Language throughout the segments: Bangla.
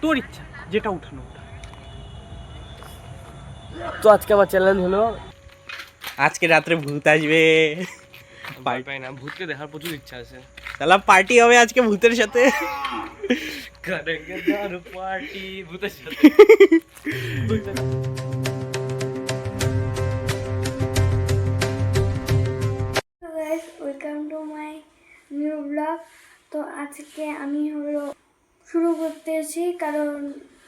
তোর ইচ্ছা যেটা উঠানো ওঠা। তো আজকে আমার চ্যালেঞ্জ হলো আজকে রাত্রে ভূত আসবে। ভয় পাই না, ভূতকে দেখার প্রচুর ইচ্ছা আছে। তাহলে পার্টি হবে আজকে ভূতের সাথে। পার্টি ভূতের সাথে। Welcome to my new blog. তো আজকে আমি হলো শুরু করতেছি কারণ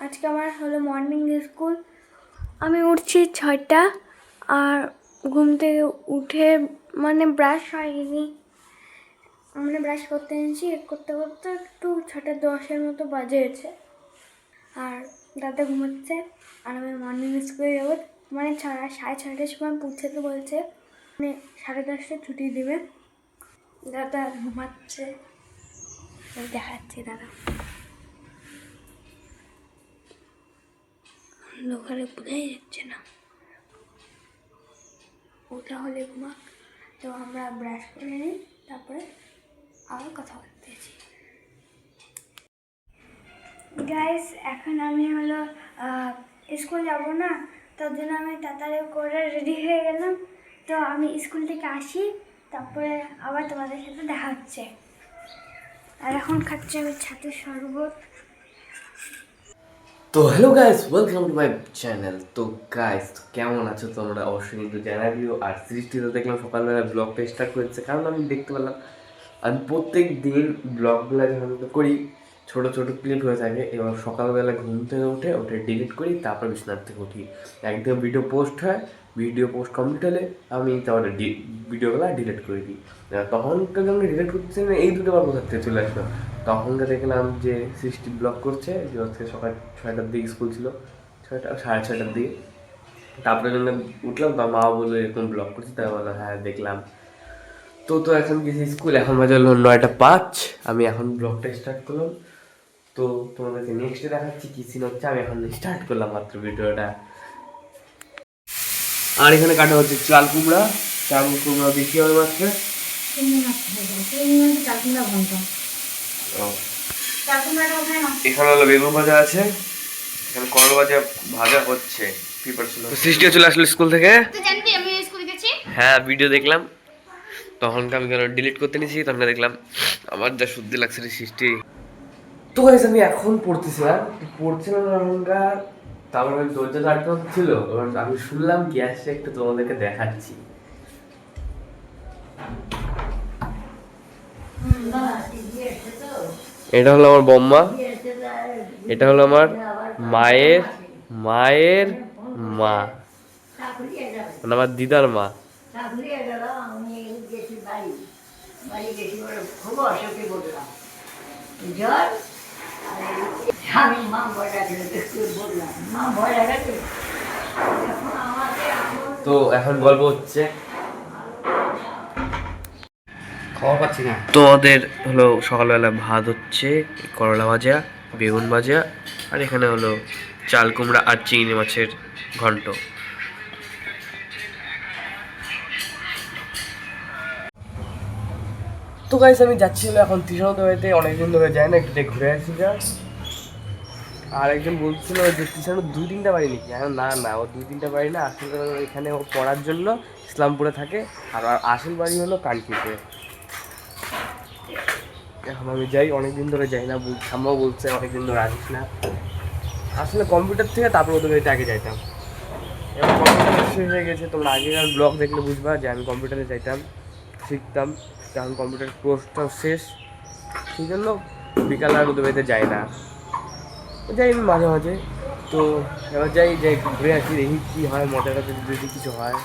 আজকে আমার হলো মর্নিং স্কুল। আমি উঠছি 6টা আর ঘুম থেকে উঠে মানে ব্রাশ হয়নি, মানে ব্রাশ করতে এনেছি, করতে করতে একটু 6:10 মতো বাজেছে। আর দাদা ঘুমাচ্ছে আর আমি মর্নিং স্কুলে যাবো, মানে 6:30টার সময় পৌঁছাতে বলছে, মানে 10:30টায় ছুটি দেবে। দাদা ঘুমাচ্ছে, দেখাচ্ছি দাদা অন্ধকারে বোঝাই যাচ্ছে না, ওটা হলে ঘুমাক। তো আমরা ব্রাশ করে নিই, তারপরে আবার কথা বলতেছি। গাইস এখন আমি হলো স্কুল যাব না, তার জন্য আমি তাড়াতাড়ি করে রেডি হয়ে গেলাম। তো আমি স্কুল থেকে আসি, তারপরে আবার তোমাদের সাথে দেখা হচ্ছে। আর এখন খাচ্ছি আমি ছাতুর শরবত। তো hello guys, welcome to my channel. তো গাইস কেমন আছো তোমরা অবশ্যই কিন্তু জানাবিও। আর সৃষ্টিতে দেখলাম সকালবেলা ব্লগটা স্টার্ট করেছে, কারণ আমি দেখতে পেলাম আমি প্রত্যেক দিন ব্লগগুলো যখন করি ছোটো ছোটো ক্লিপ হয়ে থাকে, এবার সকালবেলা ঘুম থেকে উঠে ওটা ডিলিট করি, তারপর বিছানার থেকে উঠি, একদম ভিডিও পোস্ট হয়, ভিডিও পোস্ট কমপ্লিট হলে আমি তারপরে ভিডিওগুলো ডিলিট করে দিই। তখনকার যখন ডিলিট করতে এই দুটো বার কোথার থেকে চলে আসলো, তখনকে দেখলাম যে সৃষ্টি ব্লগ করছে, যে হচ্ছে সকাল 6টার দিকে স্কুল ছিল, 6টা 6:30টার দিকে। তারপরে যখন উঠলাম তো মা বললো এরকম ব্লগ করছি, তাই বললো হ্যাঁ দেখলাম। তো তো এখন গেছি স্কুল, এখন বাজে হলো 9:05। আমি এখন ব্লগটা স্টার্ট করলাম। তো তোমাদেরকে নেক্সটে দেখাচ্ছি কী সিন হচ্ছে। আমি এখন স্টার্ট করলাম মাত্র ভিডিওটা। আর এখানে কাটা হচ্ছে চাল কুমড়া দিয়ে কী হবে মাত্র এখানে হলো বেগুন ভাজা আছে, এখানে করলা ভাজা ভাজা হচ্ছে, প্রিপারেশন। সৃষ্টিও চলে আসলো স্কুল থেকে। হ্যাঁ ভিডিও দেখলাম, তখনকে আমি কেন ডিলিট করতে নিয়েছি, তখন দেখলাম আমার যা শুদ্ধি লাগছে রে সৃষ্টি। তো গাইস আমি এখন পড়তেছিলাম এখনকার, তারপরে দরজা আটকানো ছিল, এবার আমি শুনলাম গ্যাস একটু তোমাদেরকে দেখাচ্ছি। এটা হলো আমার বম্মা, এটা হলো আমার মায়ের মায়ের মা, মানে আমার দিদার মা। তো এখন গল্প হচ্ছে, খাওয়া পাচ্ছি না। তোমাদের হলো সকালবেলা ভাত হচ্ছে, করলা ভাজা, বেগুন ভাজা, আর এখানে হলো চাল কুমড়া আর চিংড়ি মাছের ঘন্ট। তো গাইস আমি যাচ্ছিল এখন তৃষান্ত বাড়িতে, অনেকদিন ধরে যায় না, একটু ঘুরে আসি যা। আর একজন বলছিল যে তৃষান্ত 2-3টা বাড়ি নাকি, এখন না না ও 2-3টা বাড়ি না, আসলে এখানে ও পড়ার জন্য ইসলামপুরে থাকে, আর আসল বাড়ি হলো কানকিতে। এখন আমি যাই, অনেকদিন ধরে যাই না, ঠাম্মাও বলছে অনেকদিন ধরে আসিস না। আসলে কম্পিউটার থেকে তারপর ওদের বাড়িতে আগে যাইতাম, এবার কম্পিউটার শেষ হয়ে গেছে। তোমরা আগেকার ব্লগ দেখলে বুঝবা যে আমি কম্পিউটারে যাইতাম, শিখতাম। কারণ কম্পিউটার কোর্সটাও শেষ, সেই জন্য বিকাল আর ওদের বাড়িতে যাই না, যাই আমি মাঝে মাঝে। তো এবার যাই ঘুরে আসি, দেখি কী হয়, মজাটা যদি কিছু হয়।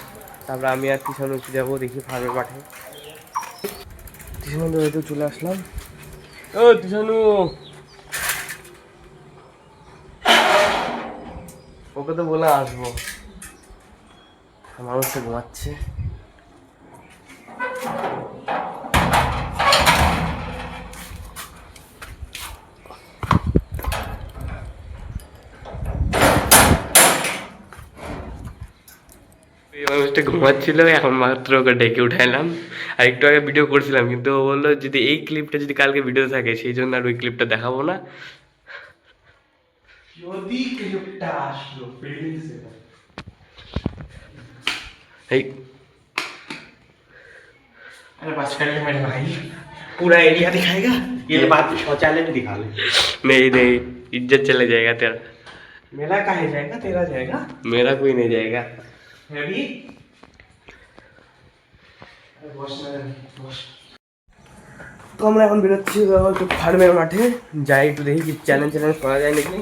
তারপরে আমি আর কিষাণু যাবো, দেখি ফার্মের মাঠে। কিষাণুদের বাড়িতেও চলে আসলাম। ও কিষাণু, ওকে তো বলে আসবো, আমার হচ্ছে ঘুমাচ্ছে। মানুষটা ঘুমাচ্ছিল, এখন মাত্র ওকে ডেকে উঠাইলাম। আর একটু আগে ভিডিও করছিলাম, কিন্তু ও বললো যদি এই ক্লিপটা যদি কালকে ভিডিও থাকে, সেই জন্য আর ওই ক্লিপটা দেখাবো না। যদি কিছুটা আসলো ফিল্ডিং সেভার এই अरे बस कर ले मेरे भाई पूरा एरिया दिखाएगा ये बात शौचालय भी दिखा ले नहीं नहीं इज्जत चले जाएगा तेरा मेरा काहे जाएगा तेरा जाएगा मेरा कोई नहीं जाएगा रेडी বস না বস তো আমরা এখন বেরোচ্ছি একটু ফার্মের মাঠে যাই একটু দেখি কি চ্যালেঞ্জ করা যায় নাকি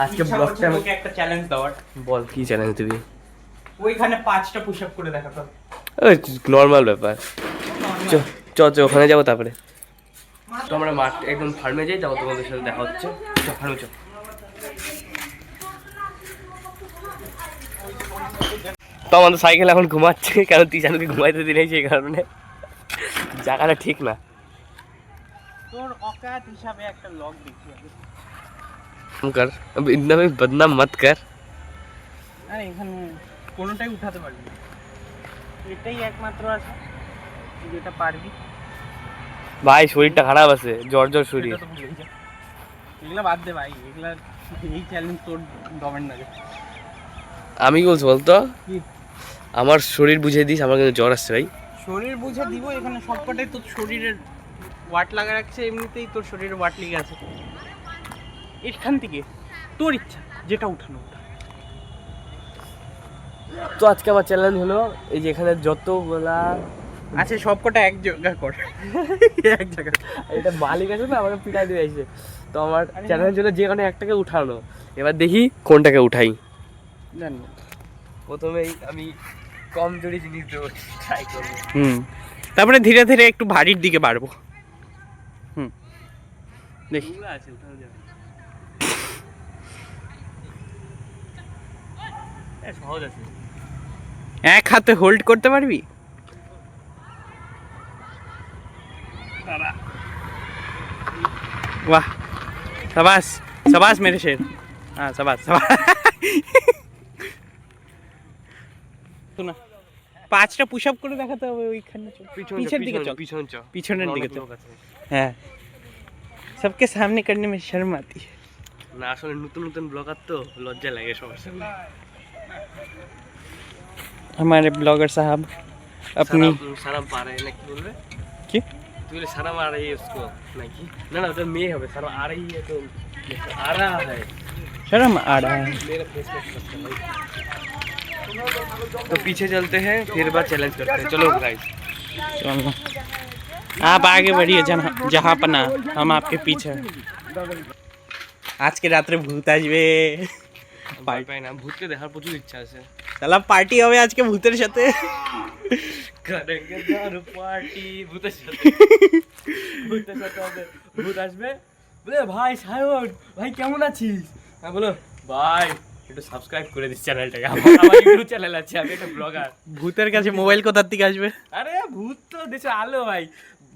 আজকে ব্লগটা আমাকে একটা চ্যালেঞ্জ দেওয়ার বল কি চ্যালেঞ্জ দিবি ওইখানে 5টা পুশ আপ করে দেখাতো ওই নর্মাল ব্যাপার চ চ চ ওখানে যাবো তারপরে তো আমরা মাঠ একদম ফার্মে যাই যাবো তোমাদের সাথে দেখা হচ্ছে চ ফার্মে চ তো আমাদের সাইকেল এখন ঘুমাচ্ছে কারণ তিশানকে ঘুমাইতে দিনেই সেই কারণে জায়গাটা ঠিক না তোর অকাত হিসাবে একটা লগ দেখি कर अब इतना भी बदनाम मत कर আরে এখানে কোনোটাই উঠাতে পারবি না এটাই একমাত্র আছে যেটা পারবি ভাই শরীরটা খারাপ আছে জ্বর জ্বর শরীর এটা তো ভুলেই যা। এগুলা বাদ দে ভাই এগুলা এই চ্যালেঞ্জ তোর ডমেন না আমি কি বলছি বলতো কি আমার শরীর বুঝিয়ে দিস আমার কিন্তু জ্বর আসছে ভাই শরীর বুঝে দিব এখানে সবকটাই তোর শরীরের ওয়াট লাগা রাখছে এমনিতেই তোর শরীরে ওয়াট লেগে আছে এখান থেকে তোর ইচ্ছা যেটা উঠানো ওঠা তো আজকে আমার চ্যালেঞ্জ হলো এই যে এখানে যতগুলা আচ্ছা সবকটা এক জায়গা কর এক জায়গা এটা মালিক আছে না আমাকে পিটাই দিয়ে আসছে তো আমার চ্যালেঞ্জ হলো যে কোনো একটাকে উঠানো এবার দেখি কোনটাকে উঠাই জানি প্রথমেই আমি কম জোরে জিনিস দেবো ট্রাই করবো তারপরে ধীরে ধীরে একটু ভারীর দিকে বাড়বো দেখি আছে উঠানো যাবে সহজ আছে এক হাতে হোল্ড করতে পারবি वाह शाबाश शाबाश मेरे शेर हाँ शाबाश शाबाश শোনা 5টা পুশ আপ করে দেখাতে হবে ওইখানে পিছনের দিকে চল পিছন চ পিছনের দিকে চল হ্যাঁ सबके सामने करने में शर्म आती है না আসলে নতুন নতুন ব্লগার তো লজ্জা লাগে সবার সামনে हमारे ब्लॉगर साहब अपनी সারাম পারে না কি বলবে কি তুই বলে সারাম आ रही है उसको নাকি না না ওটা মেয়ে হবে সারাম आ रही है तो आ रहा है शर्म आ रहा है मेरा फेस कट करते हैं तो पीछे चलते हैं फिर बार चैलेंज करते हैं चलो गाइस चलो आप आगे बढ़िए जहाँ पना हम आपके पीछे আজকে রাত্রে ভূত আসবে পাই পাই না ভূতকে দেখার প্রচুর ইচ্ছা আছে তাহলে পার্টি হবে আজকে ভূতের সাথে করেঙ্গে দারু পার্টি ভূতের সাথে হবে ভূত আসবে বলে ভাই সায়ন ভাই কেমন আছিস হ্যাঁ বলো ভাই একটু সাবস্ক্রাইব করে দিস চ্যানেলটাকে আমার ইউটিউব চ্যানেল আছে আমি একটা ব্লগার ভূতের কাছে মোবাইল কোথার থেকে আসবে আরে ভূত তো দেশে আলো ভাই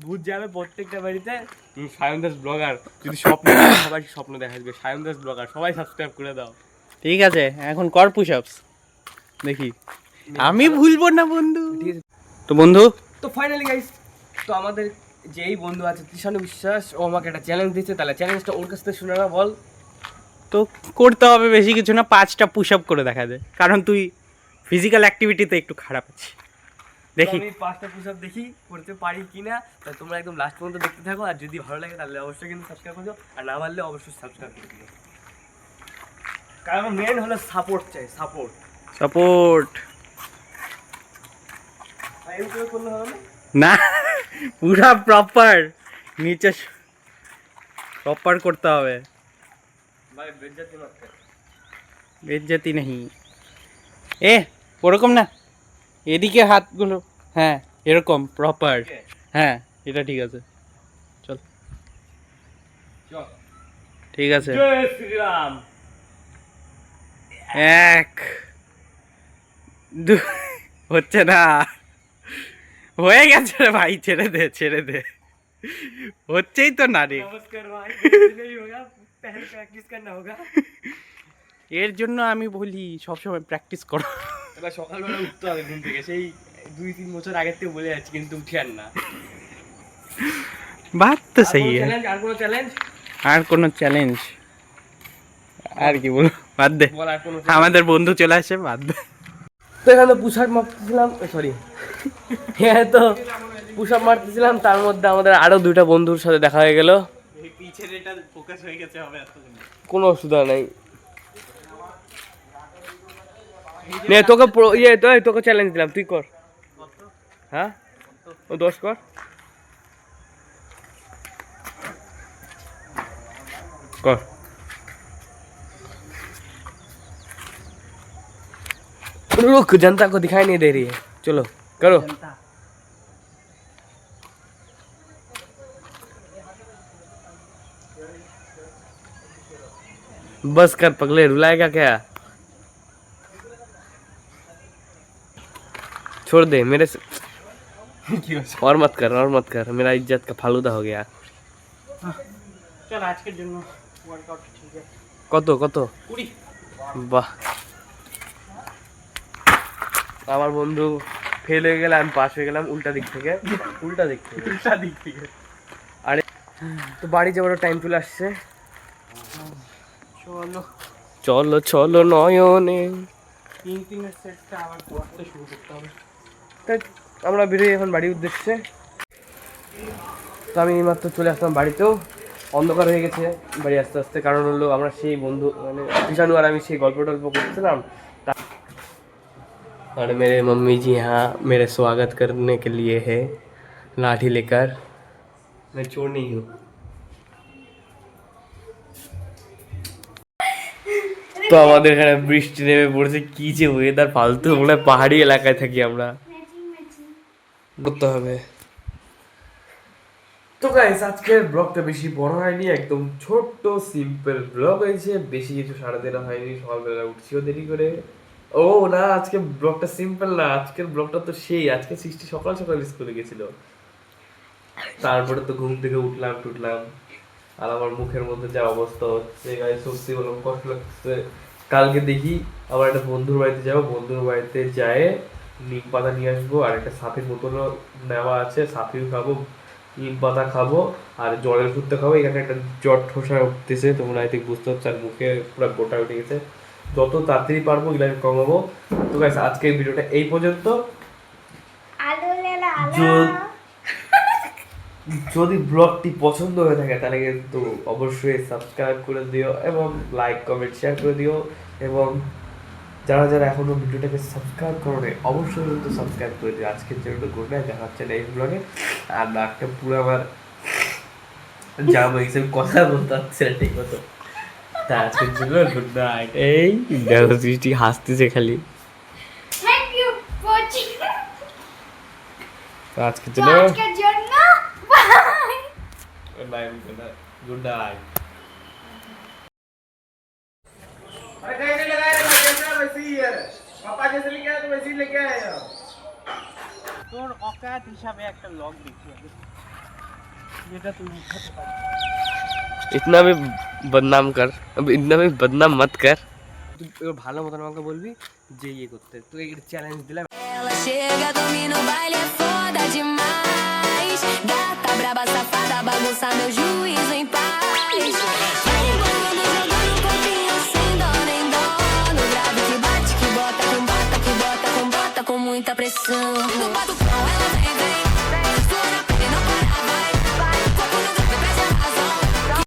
ভূত যাবে প্রত্যেকটা বাড়িতে সায়ন দাস ব্লগার যদি স্বপ্ন সবাই স্বপ্ন দেখা যাবে সায়ন দাস ব্লগার সবাই সাবস্ক্রাইব করে দাও ঠিক আছে এখন কর পুশ আপস দেখি আমি ভুলবো না বন্ধু তো বন্ধু তো ফাইনালি গাইস তো আমাদের যেই বন্ধু আছে তৃষানু বিশ্বাস ও আমাকে একটা চ্যালেঞ্জ দিচ্ছে তাহলে চ্যালেঞ্জটা ওর কাছ থেকে শুনে না বল তো করতে হবে বেশি কিছু না 5টা পুশ আপ করে দেখা দে কারণ তুই ফিজিক্যাল অ্যাক্টিভিটিতে একটু খারাপ আছিস দেখি আমি 5টা পুশ আপ দেখি করতে পারি কিনা তাহলে তোমরা একদম লাস্ট পর্যন্ত দেখতে থাকো আর যদি ভালো লাগে তাহলে অবশ্যই কিন্তু সাবস্ক্রাইব করো আর না পারলে অবশ্যই সাবস্ক্রাইব করে দিও কারণ মেন হলো সাপোর্ট চাই সাপোর্ট সাপোর্ট এইভাবে করলে হবে না না পুরা প্রপার নিচে প্রপার করতে হবে ভাই বেজ্জতি মত কর বেজ্জতি নেই এ ওরকম না এদিকে হাতগুলো হ্যাঁ এরকম প্রপার হ্যাঁ এটা ঠিক আছে চল চল ঠিক আছে জয় শ্রীরাম 1 2 হচ্ছে না হয়ে গেছে রে ভাই ছেড়ে দে হচ্ছেই তো না রে নমস্কার ভাই नहीं होगा पहले प्रैक्टिस करना होगा এর জন্য আমি বলি সবসময় প্র্যাকটিস করো এবার সকালবেলা উঠতে হবে ঘুম থেকে সেই 2-3 বছর আগের থেকে বলে যাচ্ছি কিন্তু উঠি আর না বাত তো সহি আর কোনো চ্যালেঞ্জ আর কোনো চ্যালেঞ্জ আর কি বলবো, বাদ দে, বলার কোনো আমাদের বন্ধু চলে আসে, বাদ দে। তো এখানে পুশ আপ মারতেছিলাম, সরি হ্যাঁ, তো পুশ আপ মারতেছিলাম, তার মধ্যে আমাদের আরো দুইটা বন্ধুর সাথে দেখা হয়ে গেল। পিছের এটা ফোকাস হয়ে গেছে, হবে এতদিন। কোনো অসুবিধা নাই। নে তোকে তোকে চ্যালেঞ্জ দিলাম, তুই কর। হ্যাঁ ও 10 কর। कर रुक, जनता को दिखाई नहीं दे रही है, चलो करो। बस कर पगले, रुलाएगा क्या? छोड़ दे मेरे से। और मत कर, मेरा इज्जत का फालूदा हो गया। চল আজকের জন্য ওয়ার্কআউট ঠিক আছে। কত 20। বাহ, আমার বন্ধু ফেল হয়ে গেল, আমি পাস হয়ে গেলাম উল্টা দিক থেকে। আরে তো বাড়ি যাওয়ার টাইম চলে আসছে। চলো নয়নে। 3-3 সেটটা আবার করতে শুরু করতে হবে। তাই আমরা বেরিয়ে এখন বাড়ির উদ্দেশ্যে। তো আমি এইমাত্র চলে আসলাম বাড়িতেও, অন্ধকার হয়ে গেছে বাড়ি আস্তে আস্তে। কারণ হলো আমরা সেই বন্ধু মানে কৃষাণু আর আমি সেই গল্প করছিলাম। और मेरे मम्मी जी यहाँ मेरे स्वागत करने के लिए है लाठी लेकर। मैं चोर नहीं हूँ। তো আমাদের এখানে বৃষ্টি নেমে পড়ছে, কি যে ওয়েদার ফালতু, মনে হয় পাহাড়ি এলাকায় থাকি আমরা। করতে হবে। তো গাইস আজকের ব্লগটা বেশি বড় হয়নি, একদম ছোট্ট সিম্পল ব্লগ হয়েছে, বেশি কিছু সারা দেওয়া হয়নি। সকালবেলা উঠছিও দেরি করে। ও না, আজকে ব্লগটা সিম্পল না, আজকের ব্লগটা তো সেই। আজকে সৃষ্টি সকাল সকাল স্কুলে গেছিল, তারপরে তো ঘুম থেকে উঠলাম আর আমার মুখের মধ্যে যা অবস্থা হচ্ছে গাইস, সত্যি বললাম কষ্ট লাগছে। কালকে দেখি আবার একটা বন্ধুর বাড়িতে যাবো, বন্ধুর বাড়িতে যায় নিম পাতা নিয়ে আসবো, আর একটা সাথের বোতলও নেওয়া আছে, সাথেও খাবো, নিম পাতা খাবো আর জলের ফুটতে খাবো। এখানে একটা জ্বর ঠোসা উঠতেছে, তোমরা আই থিঙ্ক বুঝতে পারছো, আর মুখে পুরো গোটা উঠে গেছে। যত তাড়াতাড়ি পারবো এগুলো কমাবো। তো গাইস আজকের ভিডিওটা এই পর্যন্ত। যদি ব্লগটি পছন্দ হয়ে থাকে তাহলে কিন্তু অবশ্যই সাবস্ক্রাইব করে দিও এবং লাইক কমেন্ট শেয়ার করে দিও, এবং যারা যারা এখনো ভিডিওটাকে সাবস্ক্রাইব করো না অবশ্যই কিন্তু সাবস্ক্রাইব করে দিও। আজকের জন্য গুড নাইট, দেখা হচ্ছে নেক্সট ব্লগে। আর নাকটা পুরো আমার জাম হয়ে গেছে, কথা বলতে পারছি না ঠিক মতো। তা আজকের জন্য গুড নাইট। এই দেখো সৃষ্টি হাসতেছে খালি। Thank you watching. আজকের জন্য बाय, गुड नाइट। अरे कैसे लगाया रे, कैसा वैसे ही है, पापा जैसे लेके आया तो वैसे ही लेके आया। তোর অকাত হিসাবে একটা লগ দেখি আমি, যেটা তুই মুখতে পারছিস। इतना भी बदनाम कर, अब इतना भी बदनाम मत कर। তুই ভালো মতন আমাকে বলবি যে ইয়ে করতে, তুই একটা চ্যালেঞ্জ দিলাম। Ela chega, domina o baile, é foda demais. Gata braba, safada, bagunça meu juízo em paz.